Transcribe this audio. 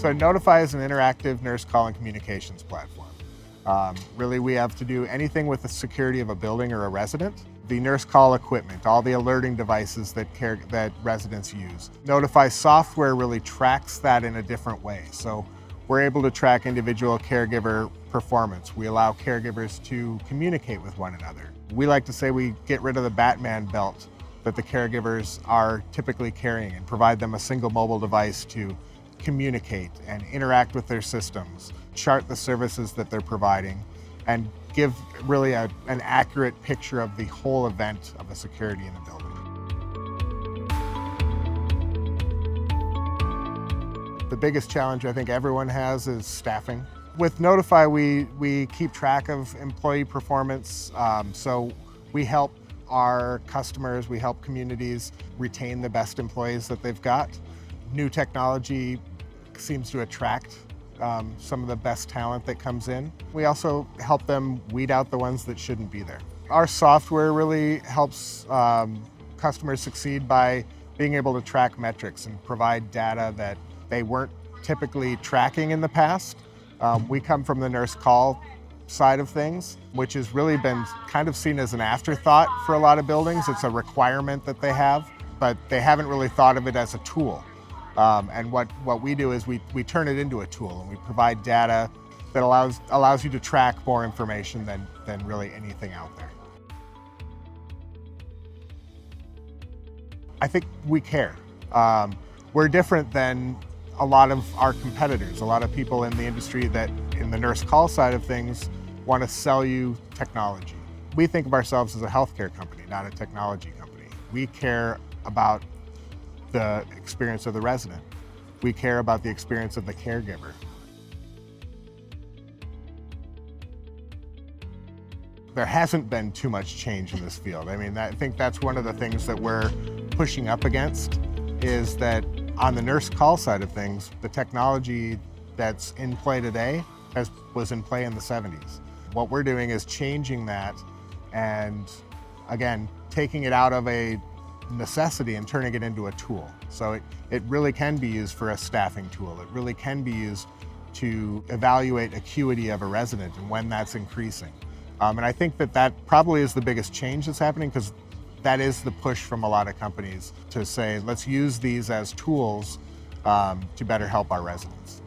So NOTiFY is an interactive nurse call and communications platform. Really, we have to do anything with the security of a building or a resident. The nurse call equipment, all the alerting devices that residents use. NOTiFY software really tracks that in a different way. So we're able to track individual caregiver performance. We allow caregivers to communicate with one another. We like to say we get rid of the Batman belt that the caregivers are typically carrying and provide them a single mobile device to communicate and interact with their systems, chart the services that they're providing, and give really an accurate picture of the whole event of a security in a building. The biggest challenge I think everyone has is staffing. With NOTiFY, we keep track of employee performance, so we help our customers, we help communities retain the best employees that they've got. New technology seems to attract some of the best talent that comes in. We also help them weed out the ones that shouldn't be there. Our software really helps customers succeed by being able to track metrics and provide data that they weren't typically tracking in the past. We come from the nurse call side of things, which has really been kind of seen as an afterthought for a lot of buildings. It's a requirement that they have, but they haven't really thought of it as a tool. And what we do is we turn it into a tool, and we provide data that allows you to track more information than really anything out there. I think we care. We're different than a lot of our competitors. A lot of people in the industry that, in the nurse call side of things, want to sell you technology. We think of ourselves as a healthcare company, not a technology company. We care about the experience of the resident. We care about the experience of the caregiver. There hasn't been too much change in this field. I mean, I think that's one of the things that we're pushing up against, is that on the nurse call side of things, the technology that's in play today was in play in the 70s. What we're doing is changing that and, again, taking it out of a necessity and turning it into a tool. So it really can be used for a staffing tool. It really can be used to evaluate acuity of a resident and when that's increasing. And I think that probably is the biggest change that's happening, because that is the push from a lot of companies to say, let's use these as tools to better help our residents.